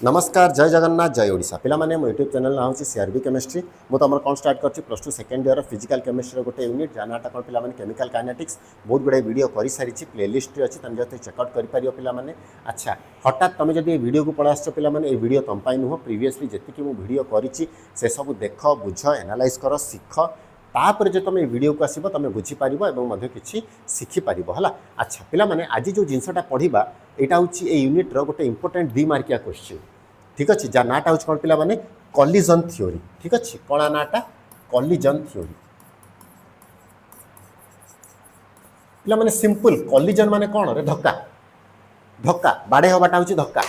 नमस्कार जय जगन्नाथ जय ओडिशा पिला माने मो यूट्यूब चैनल ना होची सीआरबी केमिस्ट्री मो तुम कौन स्टार्ट करछि plus 2 second year physical chemistry गोटे यूनिट जानाटा कौन पिला माने केमिकल काइनेटिक्स बहुत गुड़े वीडियो कर सारी प्लेलिस्ट अच्छी तुम जो चेकआउट कर पार पिला माने अच्छा हठात तुम जब वीडियो को पड़ा आसछ पिला माने ये वीडियो तुम नुह प्रीवियसली जी मु वीडियो करिछि से सब देख बुझ एनालाइज कर सीख तापर जो तुम वीडियो को आसब तुम बुझीपार और किसी शिखिपार है। अच्छा पिला माने आज जो जिनसटा पढ़ा यहाँ हूँ यूनिट्र गोटे इंपोर्टेंट 2 मार्किया क्वेश्चन ठीक अच्छे जहाँ नाटा हूँ कौन पिला माने कॉलिजन थ्योरी ठीक अच्छे कौन नाटा कॉलिजन थ्योरी पिला माने सिंपल कॉलिजन माने कौन रे धक्का धक्का बाड़े हवाटा हूँ धक्का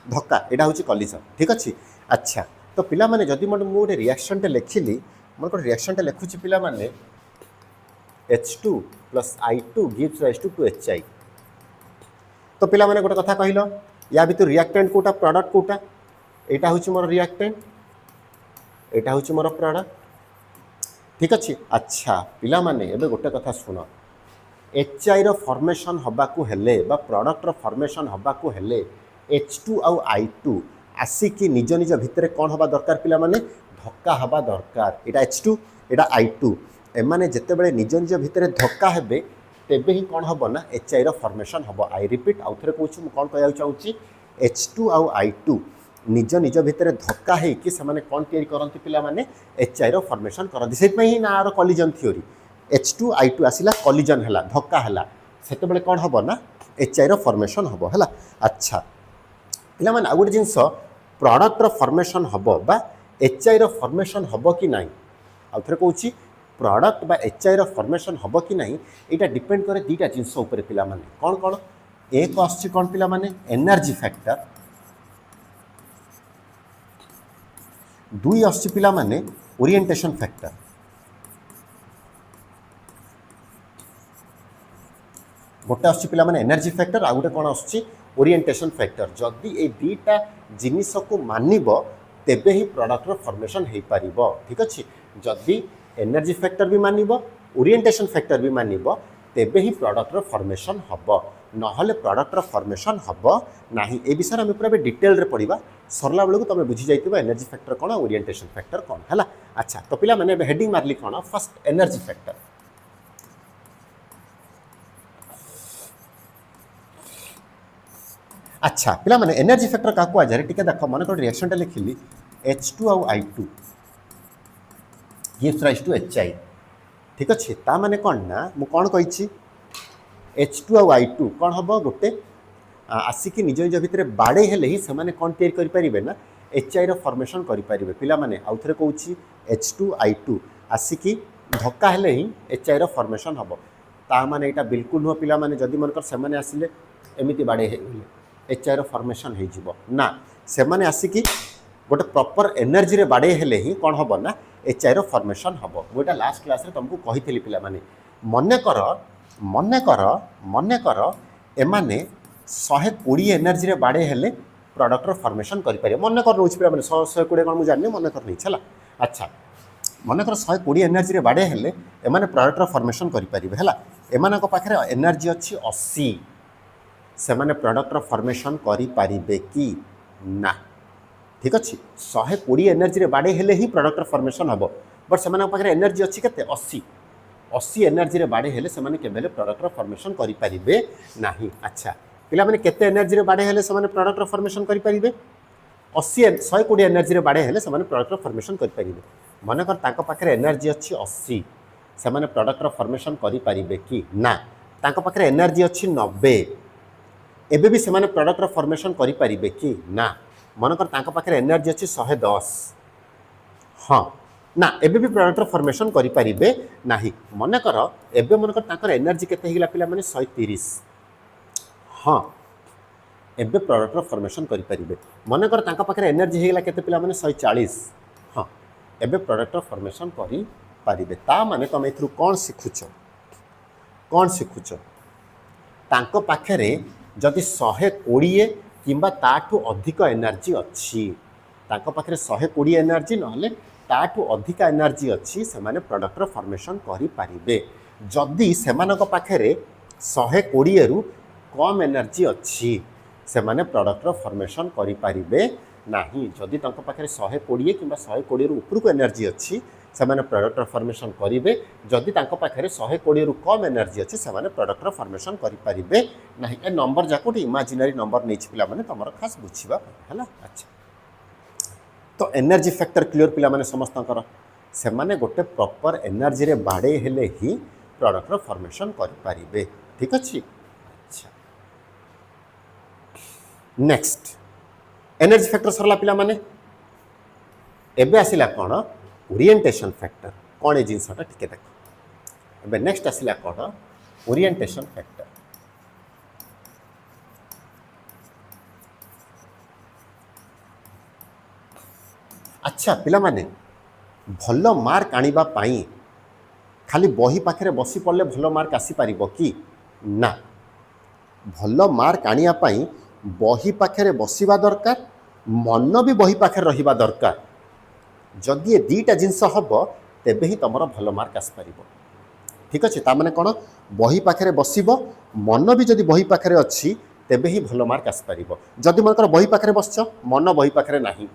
धक्का यहाँ हूँ कॉलिजन ठीक अच्छे। अच्छा तो पिला माने जदि मोटे रिएक्शन टे लिखिली मैं गोटे रिएक्शन टे लिखुची पिला माने H2 + I2 gives rise to 2HI तो पिला माने गोटे कथा कहलो या भीतर रिएक्टेंट कोटा प्रोडक्ट कोटा एटा हूँ मोर रिएक्टेंट एटा हूँ मोर प्रोडक्ट ठीक अच्छे। अच्छा पिला माने एबे गोटे कथा सुन HI रो फॉर्मेशन हबाकू हेले बा प्रोडक्ट रो फॉर्मेशन हबाकू हेले H2 आउ I2 आसिकी निज निज भितर कौन हबा दरकार पिला माने धक्का हबा दरकार एटा H2 एटा I2 एमाने जेते बेले निज निज भितर धक्का हेबे तेबे ही कौन हम ना HI रो फॉर्मेशन हम आई रिपीट आउ थे कहूँ कौन कह चाहूँगी H2 आउ I2 निज निज भितर धक्का है कि से कौन तैयारी करती पिला माने HI रो फॉर्मेशन करती से ही ना आर कॉलिजन थ्योरी H2 I2 आसिला कॉलिजन है धक्का है सेते बेले कौन हम ना HI रो फॉर्मेशन हम है। अच्छा पिला माने आ गोटे जिनस प्रोडक्ट रो फॉर्मेशन हम बा HI रो फॉर्मेशन हम कि नहीं आउ थे कहूँ प्रोडक्ट बा HI रो फॉर्मेशन हम कि नहीं यहाँ डिपेंड करे 2टा जिनस उपर पिला माने कौन कौन एक आछि कौन पिला माने एनर्जी फैक्टर 2 आछि पिला माने ओरिएंटेशन फैक्टर गोटे आछि पिला माने एनर्जी फैक्टर आ गोटे कौन आछि ओरिएंटेशन फैक्टर जदि ए 2टा जिनिस को मानिबो तेबे ही प्रोडक्ट रो फॉर्मेशन हो पारिबो ठीक अच्छे। जदि एनर्जी फैक्टर भी मानिबो ओरिएंटेशन फैक्टर भी मानिबो तेबे ही प्रोडक्ट रो फॉर्मेशन हबो नहले प्रोडक्ट रो फॉर्मेशन हबो नाही ए विषय हम पूरा डिटेल रे पढ़िबा सरला बेलू तुम बुझी जाइतिबा एनर्जी फैक्टर कौन ओरिएंटेशन फैक्टर कौन है। अच्छा तो पिला माने हेडिंग मारली कौन फर्स्ट एनर्जी फैक्टर अच्छा पिला माने एनर्जी फैक्टर का को आजारे टिके देखो मन को रिएक्शन टे लिखिली H2 आउ I2 gives rise to HI ठीक अच्छे ता माने कौन ना मु कौन कही H2 आउ I2 कौन हम गोटे आसिकी निज निज भितर बाड़े हेले ही से कौन तैयारी करें ना HI रो फॉर्मेशन करें पिला माने आउ थे कहूँ H2 I2 आसिकी धक्का हेले ही HI रो फॉर्मेशन हम ता माने एटा बिल्कुल नुह पिला माने जदि मनकर से आसिले एमती बाड़े HI रो फॉर्मेशन हो ना से आसिकी गोटे प्रॉपर एनर्जी रे बाड़े हेले ही कौन हम ना HI रो फॉर्मेशन हम गोटा लास्ट क्लास रे तुमको कही पिला माने मन कर एमाने 120 एनर्जी रे बाड़े हेले प्रोडक्ट रो फॉर्मेशन करि पारे मन कर रोच पिला माने 120 कौन मुझे जानि मन कर नहीं चला। अच्छा मन कर 120 एनर्जी रे बाड़े हेले एमाने प्रोडक्ट रो फॉर्मेशन करि पारिबे हला एमानक पाखरे एनर्जी अछि 80 से माने प्रोडक्ट रो फॉर्मेशन करि पारिबे कि ना ठीक अच्छे 120 एनर्जी रे बाड़े हेले ही प्रोडक्ट फॉर्मेशन हम बट से पाखे एनर्जी अच्छी के 80 एनर्जी रे बाड़े हेले से केबेले प्रोडक्ट फॉर्मेशन करि पारिबे नाही। अच्छा पिला माने केते एनर्जी रे बाड़े हेले से प्रोडक्ट फॉर्मेशन करि पारिबे 120 एनर्जी रे बाड़े हेले से प्रोडक्ट फॉर्मेशन करि पारिबे मन कर तांको पाखे एनर्जी अच्छी 80 से प्रोडक्ट फॉर्मेशन करि पारिबे कि ना तांको पाखे एनर्जी अच्छी 90 एबे भी से प्रोडक्ट फॉर्मेशन करि पारिबे कि ना मनकर तांको पाखे एनर्जी अच्छी 110 हाँ ना एबे भी प्रोडक्ट फॉर्मेशन करि पारिबे नाही मनकर एबे मनकर तांकर एनर्जी केते हिला पिला माने 130 हाँ एबे प्रोडक्ट फॉर्मेशन करि पारिबे मनकर तांको पाखे एनर्जी हिला केते पिला माने 140 हाँ एबे प्रोडक्ट फॉर्मेशन करि पारिबे ता माने तुम एथरु कोन सिखुछ तांको पाखे जदि 120 किंबा ताठू अधिक एनर्जी अच्छी तांको पाखे 120 एनर्जी नहले ताठू अधिक एनर्जी अच्छी से माने प्रोडक्ट फॉर्मेशन करि पारिबे जदि सेमानक पाखे 120 रु कम एनर्जी अच्छी से माने प्रोडक्टर फॉर्मेशन करि पारिबे नाही जदि तंक पाखरे 120 किंबा 120 रु ऊपर को एनर्जी अछि से माने प्रोडक्टर फॉर्मेशन करिवे जदि तंक पाखरे 120 रु कम एनर्जी अछि से माने प्रोडक्टर फॉर्मेशन करि पारिबे नाही ए नंबर जाको इमेजिनरी नंबर नै छि पिला माने तमर खास बुझिबा हला अच्छा तो एनर्जी फैक्टर क्लियर पिला माने समस्तंकर से माने गोटे प्रॉपर एनर्जी रे बाडे हेले ही प्रोडक्टर फॉर्मेशन करि पारिबे ठीक अछि अच्छा नेक्स्ट एनर्जी फैक्टर सरला पिला माने एबे आसिला कोन ओरिएंटेशन फैक्टर कोन ए जिंसटा टिके देख एबे नेक्स्ट आसिला कोन ओरिएंटेशन फैक्टर अच्छा पिला माने भल मार्क आनिबा पाई खाली बही पाखरे बसी पड़ले भल मार्क आसी पारिबो कि ना भल मार्क आनिया पाई बही पाखरे बसिबा दरकार मन भी बही पाखरे रहिबा दरकार जदि ये दीटा जिनस हम तेबे ही तुम भल मार्क आसी पारिबो ठीक अच्छे ताने कौन बही पाखरे बसिबो मन भी जदि बही पाखरे अच्छी तेबे ही भल मार्क आसी पारिबो जदि मनकर बही पाखरे बसछ मन बही पाखरे नाही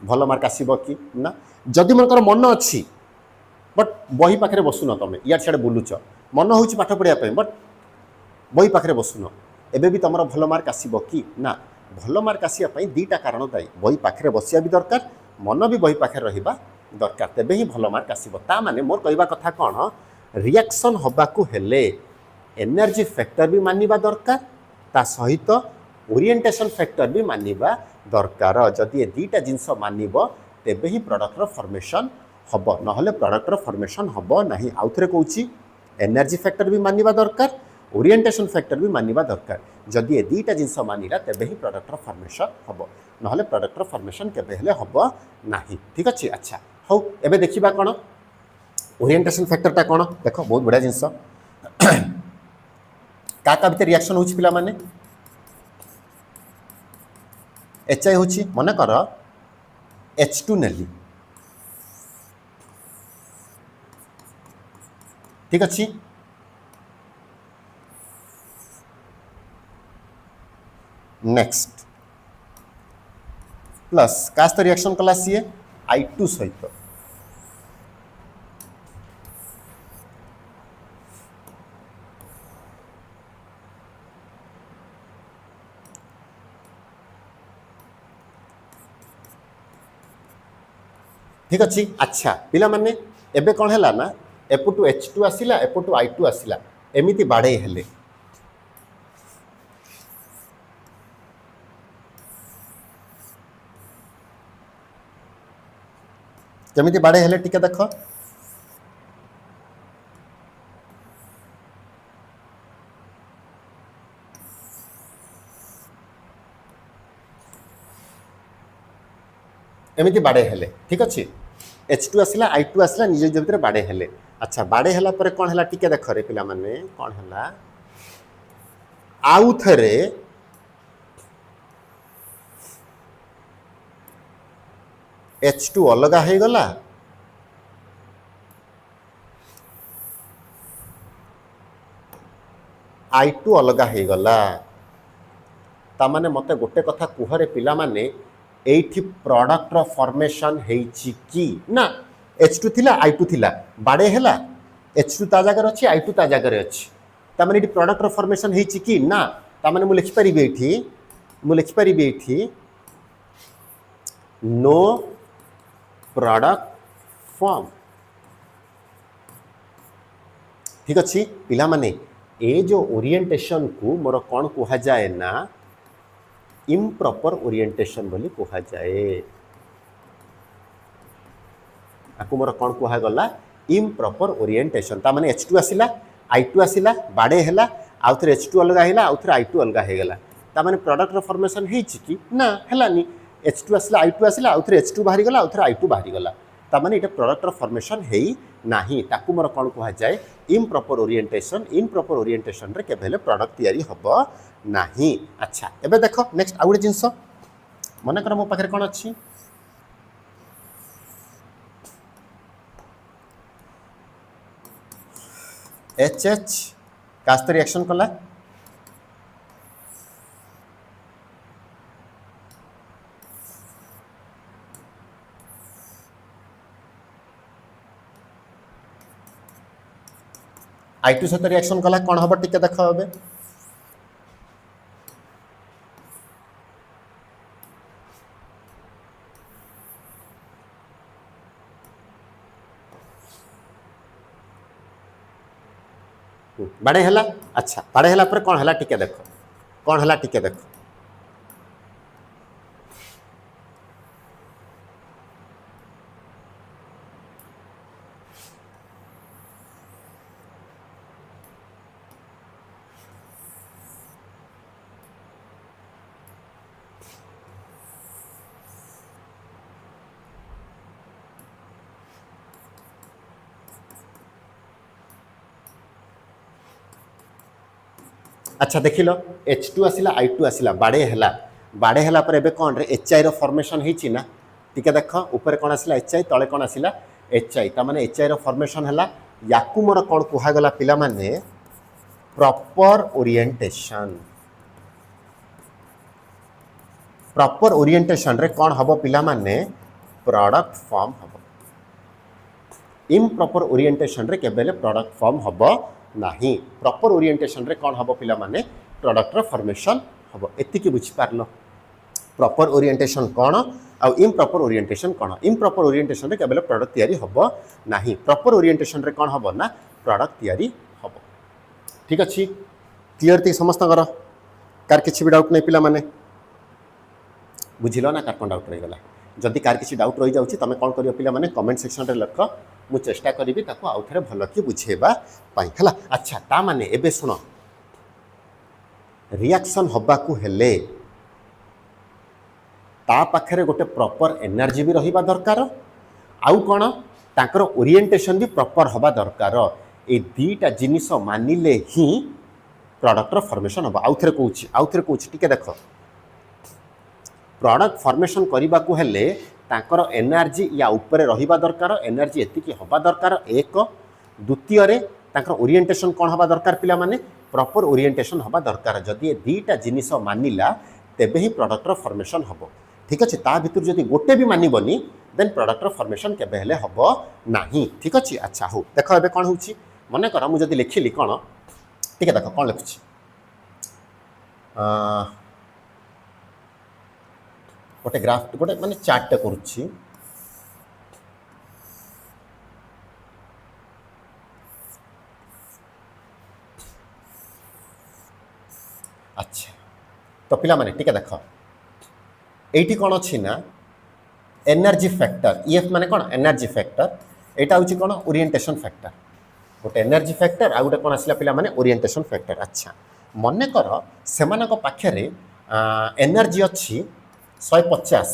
भल मार्क आसीबो कि ना जदि मनकर मन अच्छी बट बही पाखरे बसुन तुम इयार सियाड़े बुलुच मन होउछि पाठ पढ़िया पे बट बही पाखरे बसुन एबे भी तुम भल मार्क आसीबो कि ना भल मार्क आसिया पई दीटा कारण दायी बही पाखरे बसिया भी दरकार मन भी बही पाखरे रहिबा दरकार तेबे ही भल मार्क आसीबो ता माने मोर कहबा कथा कोन रिएक्शन हबाकू हेले एनर्जी फैक्टर भी मानिबा दरकार ता सहित ओरिएंटेशन फैक्टर भी मानिबा दरकार जदि ये दीटा जिनस मानिबो तेबे ही प्रोडक्टर फॉर्मेशन हब नहले प्रोडक्टर फॉर्मेशन हब नाही आउ थरे कहूची एनर्जी फैक्टर भी मानिबा दरकार ओरिएंटेशन फैक्टर भी मानिबा दरकार जदि ये दीटा जिनस मानिला तेबे ही प्रोडक्टर फॉर्मेशन हब नहले प्रोडक्टर फॉर्मेशन केबे हेले हब नाही ठीक अछि अच्छा हौ एबे देखिबा कोन ओरिएंटेशन फैक्टर ता कोन देखो बहुत बड़ा जिनस का भीतर रिएक्शन होछि पिला माने एचआई होछि मने कर H2 नेली ठीक अच्छी नेक्स्ट प्लस कास्त रिएक्शन कला सी I2 सहित ठीक अच्छी अच्छा पिला माने एबे कौन है ना एपटू H2 आसिला एपटू I2 आसिला एमिति बाड़े हेले केमिति बाड़े हेले टिके देख एमिति बाड़े हेले ठीक अच्छे H2 आसिला I2 आसिला निज निज भितर बाड़े हेले अच्छा बाड़े हला पर कौन हला टिके देख रे पिला माने कौन हला आउ थरे H2 अलगा है गला I2 अलगा है गला ता माने मते गोटे कथा कुहरे पिला माने एठी प्रोडक्टर फॉर्मेशन हेछि कि ना H2 थिला I2 थिला बाडे हेला H2 ता जगह अछि I2 ता जगह अछि ता माने एठी प्रोडक्टर फॉर्मेशन हेछि कि ना ता माने मु लिखि परिबे एठी नो प्रोडक्ट फॉर्म ठीक अछि पिला माने ए जो ओरिएंटेशन को मोर कोन कुहा जाए ना इम्प्रॉपर ओरिएंटेशन बोली कहा जाए आकु मोर कौन कहा गला इम्प्रॉपर ओरिएंटेशन ता माने H2 आसिला I2 आसिला बाडे हेला आउ थरे H2 अलगा हेला आउ थरे I2 अलगा हे गेला ता माने प्रोडक्टर फॉर्मेशन हेछि कि ना हेलानी H2 आसिला I2 आसिला आउ थरे H2 बाहरी गला आउ थरे I2 बाहरी गला ता माने इटा प्रोडक्टर फॉर्मेशन हेई नाही ताकु मोर कौन कहा जाए इम्प्रॉपर ओरिएंटेशन रे केबेले प्रोडक्ट तयारी हबो नाही अच्छा एबे देखो नेक्स्ट आउ जिंस मन कर मो पाखरे कोन अछि HH कास्त रिएक्शन कला I2 सहित रिएक्शन कला कौन हम टिके देख ए बाड़े है अच्छा बाड़े है कौन है टिके देख कौन है टिके देख अच्छा देख लो H2 आसला I2 आसला बाड़े है पर एबे कौन रे HI रो फॉर्मेशन होईची ना टिके देख ऊपर कौन आसला HI तले कौन आसला HI ता माने HI रो फॉर्मेशन हला याकू मोर कौन कुहा गला पिला माने प्रॉपर ओरिएंटेशन रे कौन हबो पिला माने प्रोडक्ट फॉर्म हबो इम्प्रॉपर ओरिएंटेशन रे केबेले प्रोडक्ट फॉर्म हबो नाही प्रॉपर ओरिएंटेशन रे कौन हबो पिला माने प्रोडक्ट रो फॉर्मेशन हबो एति की बुझ पारलो प्रॉपर ओरिएंटेशन कौन आ इम्प्रॉपर ओरिएंटेशन कौन इम्प्रॉपर ओरिएंटेशन रे केबेले प्रोडक्ट तयारी हबो नाही प्रॉपर ओरिएंटेशन रे कौन हबो ना प्रोडक्ट तयारी हबो ठीक अछि क्लियर थी समस्त कर कार किछि भी डाउट नै पिला माने बुझिलो ना कार कोन डाउट रहि गला जदि कार किछि डाउट रहि जाउछि तमे कोन करियो पिला माने कमेंट सेक्शन रे लिख मु चेष्टा करी ताको आउ थे भल कि बुझेबा पाई हला अच्छा ता माने एबे सुनो रिएक्शन हबाकू हेले ता पाखरे गोटे प्रॉपर एनर्जी भी रहिबा दरकार आउ कोन ताकर ओरिएंटेशन भी प्रॉपर हबा दरकार ए दीटा जिनिस मानिले ही प्रोडक्ट रो फॉर्मेशन हबा आउ थे कहूछि टिके देखो प्रोडक्ट फॉर्मेशन करने को हेले तांकर एनर्जी या ऊपर रहिबा दरकार एनर्जी एतिकी हबा दरकार एक द्वितीय रे तांकर ओरिएंटेशन कौन हबा दरकार पिला माने प्रॉपर ओरिएंटेशन हबा दरकार जदि ए दीटा जिनिस मानिला तेबे ही प्रोडक्ट रो फॉर्मेशन हबो ठीक अछि ता भितर जदि गोटे भी मानिबनी देन प्रोडक्ट रो फॉर्मेशन केबे हेले हबो नाही ठीक अछि अच्छा हो देखो एबे कोन होछि मने कर मु जदि लिखिली कोन ठीक है देखो कोन लिखुछि गोटे ग्राफ गोटे माने चार्ट करुच्छी अच्छा तो पिला माने ठीक है देखो एटी कौन अच्छी ना एनर्जी फैक्टर EF माने कौन एनर्जी फैक्टर एटा होची कौन ओरिएंटेशन फैक्टर गोटे एनर्जी फैक्टर आ गोटे कौन आसला पिला माने ओरिएंटेशन फैक्टर अच्छा मने कर सेमानक पाखरे एनर्जी अच्छी 150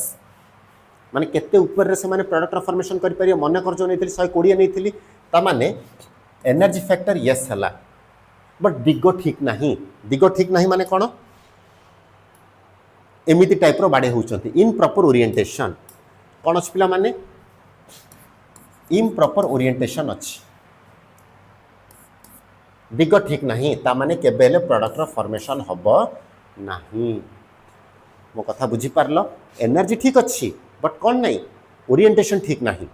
माने केते ऊपर रे से माने प्रोडक्ट फॉर्मेशन करि परियो मने कर जो नैथिली 120 नैथिली ता माने एनर्जी फैक्टर यस हला बट दिगो ठीक नाही माने कोन एमिति टाइप रो बाडे होउचंती इम्प्रॉपर ओरिएंटेशन कोन अछि पिला माने इम्प्रॉपर ओरिएंटेशन अछि दिगो ठीक नाही ता माने केबेले प्रोडक्ट रो फॉर्मेशन हबो नाही मो कथा बुझी पारलो एनर्जी ठीक अच्छी बट कौन नहीं ओरिएंटेशन ठीक नहीं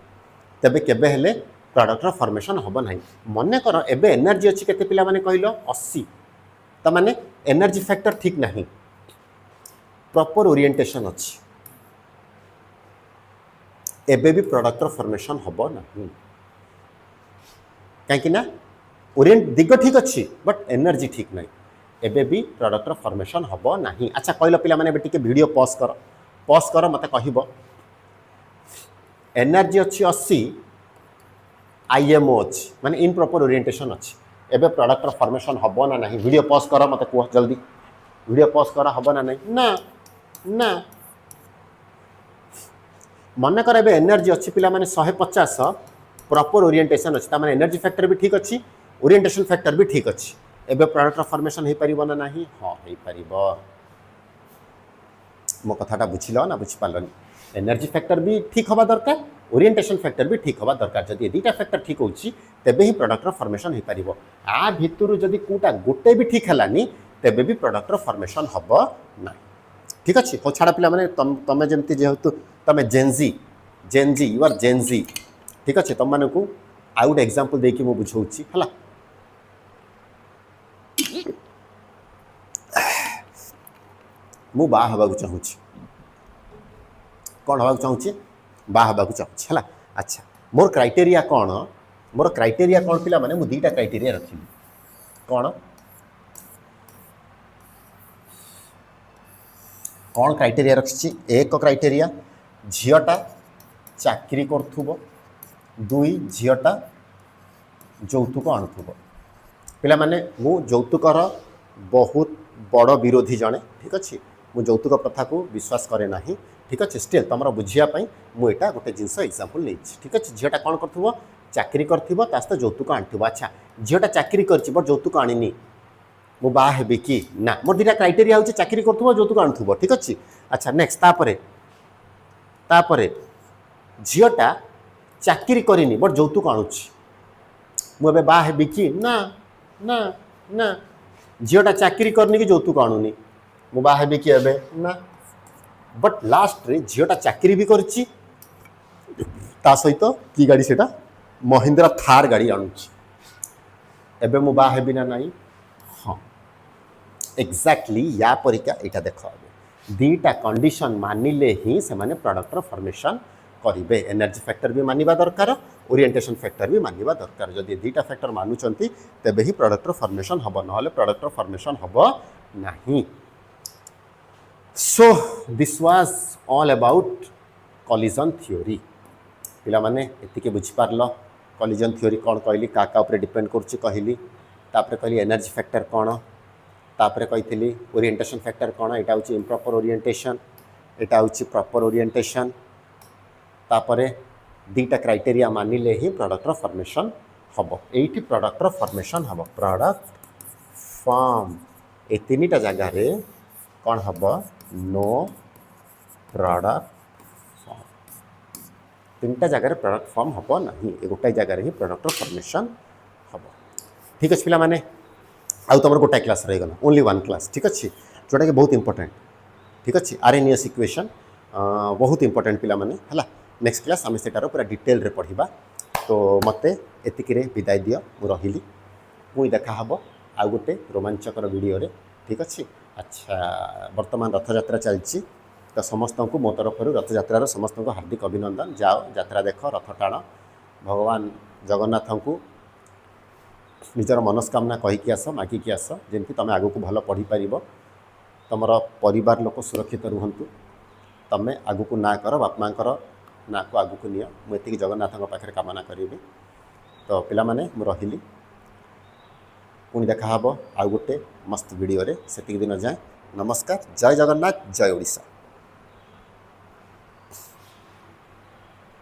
तबे केबे हेले प्रोडक्ट रो फॉर्मेशन हबो नहीं मने कर एबे एनर्जी अच्छी केते पिला माने कहलो 80 त माने एनर्जी फैक्टर ठीक नहीं प्रॉपर ओरिएंटेशन अच्छी एबे भी प्रोडक्ट रो फॉर्मेशन हबो नहीं काहे ना ओरिएंट दिगो ठीक अच्छी बट एनर्जी ठीक नहीं एबे भी प्रोडक्ट रो फॉर्मेशन हबो नहीं अच्छा कहलो पिला माने टिके वीडियो पॉज कर मते कहिबो एनर्जी अच्छी 80 IMO अच्छी माने इम्प्रॉपर ओरिएंटेशन अच्छी एबे प्रोडक्ट रो फॉर्मेशन हबो ना नहीं वीडियो पॉज कर मते कह जल्दी वीडियो पॉज कर हबो ना नहीं ना ना मन कर एबे एनर्जी अच्छी पिला माने 150 प्रॉपर ओरिएंटेशन अच्छी ता माने एनर्जी फैक्टर भी ठीक अच्छी ओरिएंटेशन फैक्टर भी ठीक अच्छी एबे प्रोडक्ट फॉर्मेशन हो पारिबो ना नहीं हाँ हो पारिबो मो कथाटा बुझिलो ना बुझि पारलनी एनर्जी फैक्टर भी ठीक हवा दरकार ओरिएंटेशन फैक्टर भी ठीक हवा दरकार जदि ए दुटा फैक्टर ठीक होउची तेबे ही प्रोडक्ट फॉर्मेशन हो पारिबो आ भितरु जदि कोटा गोटे भी ठीक हलानी तेबे भी प्रोडक्ट फॉर्मेशन हबो ना ठीक अछि हो छाड़ा पिला माने तमे जेमति जेहेतु तमे जेनजी यू आर जेनजी ठीक अछि तम माने को आ गुड एग्जांपल देकी मो बुझौची हला मु बा हवाक चाहूँगी कौन हवाक चाहूँगी बा हवाक चाहूँगी है अच्छा मोर क्राइटेरिया कौन पिला माने मु दीटा क्राइटेरिया रखी कौन कौन क्राइटेरिया रखी एक क्राइटेरिया झीटा चाकरी करुव दुई झीटा যৌতুক आणुव पिला माने मु যৌতুकर बहुत बड़ विरोधी जड़े ठीक अच्छे मु যৌতুक प्रथा को विश्वास करे ना ठीक अच्छे स्टिल तुम बुझापी मुझा गोटे जिनस एग्जांपल नहीं ठीक अच्छे झीटा कौन कर चाकरी कर যৌতুक आणुव अच्छा झीटा चाकरी कर যৌতুक आनी मु बा हेबी कि ना मोर दुटा क्राइटेरिया हूँ चाकरी कर যৌতুक आणुव ठीक अच्छे अच्छा नेक्स्ट तापरे झीटा चाकरी करनी बट যৌতুक आणुची मुझे बा हेबी कि ना ना ना झीटा चाकरी करनी कि যৌতুक आणुनी मु बा हेबी कि एबे ना बट लास्ट रे झीटा चाकरी भी करची ता सहित की गाड़ी सेटा महिंद्रा थार गाड़ी आणुची एबे मु बा हेबी ना नहीं हाँ एक्जाक्टली या परिका एटा देख दीटा कंडीशन मानिले ही से माने प्रोडक्टर फॉर्मेशन करेंगे एनर्जी फैक्टर भी मानिबा दरकार ओरिएंटेशन फैक्टर भी मानिबा दरकार जदि दीटा फैक्टर मानुचंती तेबे ही प्रोडक्टर फॉर्मेशन हबो नहले प्रोडक्टर फॉर्मेशन हबो नाही so this was all about collision theory पिला माने एतिके बुझी पारलो कॉलिजन थ्योरी कौन कहली का ऊपर डिपेंड करछि कहली तापर कहली एनर्जी फैक्टर कौन तापर कही ओरिएंटेशन फैक्टर कौन एटा होछि इम्प्रॉपर ओरिएंटेशन एटा होछि प्रॉपर ओरिएंटेशन तापर दीटा क्राइटेरिया मानिले ही प्रोडक्टर फॉर्मेशन हम ये प्रोडक्टर फॉर्मेशन हम प्रोडक्ट फॉर्म ए तीन जगार कौन हम नो प्रोडक्ट फॉर्म तीन जगार प्रोडक्ट फॉर्म हम ना गोटाए जगार ही प्रोडक्टर फॉर्मेशन हम ठीक अच्छे पे आउ तुम गोटाए क्लास रहीगला ओनली वन क्लास ठीक अच्छे जोटा कि बहुत इंपोर्टेंट ठीक अच्छे आरएनएस इक्वेशन बहुत इंपोर्टेंट पिला माने हला नेक्स्ट क्लास आम से पूरा डिटेल रे पढ़ा तो मत एतिक विदाय दियो मु रही पुणी देखा हम आउ गोटे रोमांचकर वीडियो रे ठीक अच्छे अच्छा वर्तमान रथयात्रा चलती तो समस्त को मो तरफ रथयात्रार समस्त को हार्दिक अभिनंदन जाओ यात्रा देख रथ टाण भगवान जगन्नाथ को निजर मनस्कामना कहीकि आस मागिकी आस जमी तुम आग को भल पढ़ी पार तुम परिवार लोक सुरक्षित रुहतु तुम आग को ना कर बाप माँ ना को आग को नि मुझे जगन्नाथ पाखे कामना करी तो पिला माने मु रही पुणी देखा आउ गोटे मस्त वीडियो रे से दिन जाए नमस्कार जय जगन्नाथ जय ओडिशा।